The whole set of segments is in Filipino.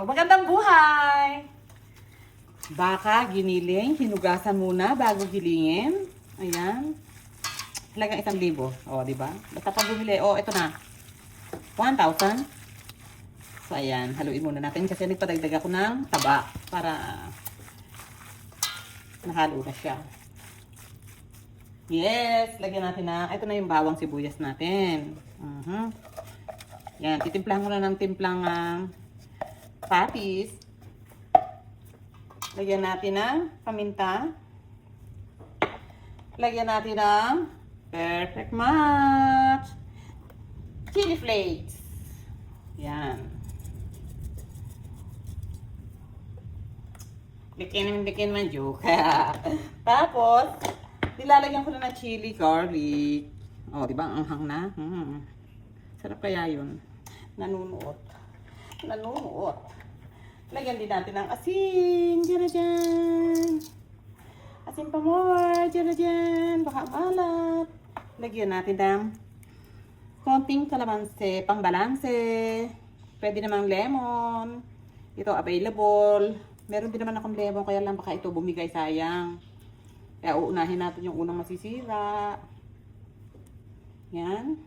Magandang buhay! Baka, giniling, hinugasan muna bago gilingin. Ayan. Halagang 1,000. O, diba? Basta pag bumili, ito na. 1,000. So, ayan. Haluin muna natin kasi nagpadagdag ako ng taba para nahalo na siya. Yes! Lagyan natin na. Ito na yung bawang sibuyas natin. Yan. Titimplahan ko na ng timplang patis. Lagyan natin ng paminta. Lagyan natin ng perfect match chili flakes. Yan. Bikin man joke. Tapos, nilalagyan ko na ng chili garlic. O, diba? Ang anghang na. Sarap kaya yun. Nanunuot. Lagyan din natin ng asin. Diyan na dyan. Asin pa more. Diyan na dyan. Baka malat. Lagyan natin ng konting kalamansi. Pangbalanse. Pwede namang lemon. Ito available. Meron din naman akong lemon. Kaya lang baka ito bumigay, sayang. Kaya uunahin natin yung unang masisira. Yan.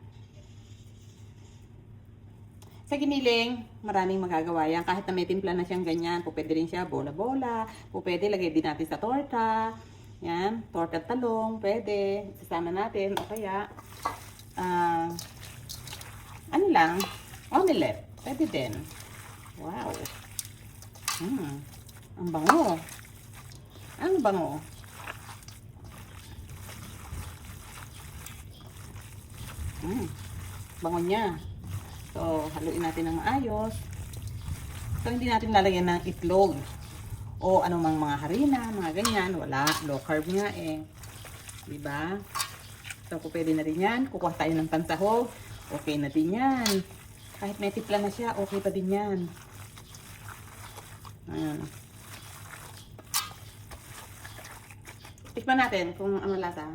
Sa giniling, maraming magagawa yan. Kahit na may timpla na siyang ganyan, pwede rin siya bola-bola. Pwede lagay din natin sa torta. Yan, torta talong, pwede. Sasama natin. O kaya, ano lang, omelette. Pwede din. Wow. Ang bango. Ang bango. Bango niya. So, haluin natin ng maayos. So, hindi natin lalagyan ng itlog o anumang mga harina, mga ganyan. Wala. Low carb nga eh. Diba? So, kung pwede na rin yan. Kukuha tayo ng pansaho. Okay na din yan. Kahit may tipla na siya, okay pa din yan. Ayan. Tikman natin kung ano lasa.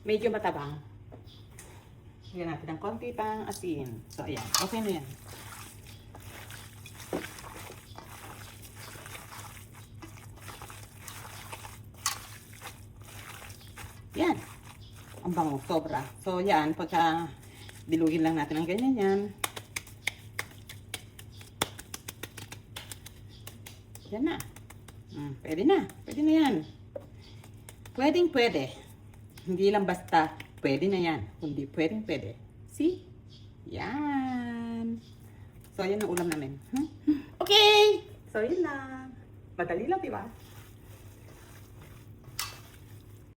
Medyo matabang. Lagyan natin ng konti pang asin. So, ayan. Okay na yan. Yan. Ang bango. Sobra. So, yan. Pagka dilugin lang natin ng ganyan yan. Yan na. Pwede na. Pwede na yan. Pwedeng pwede. Hindi lang basta, pwede na yan. Kundi pwedeng pwede. See? Yan. So, yan ang ulam namin. Okay! So, yun lang. Madali lang, diba?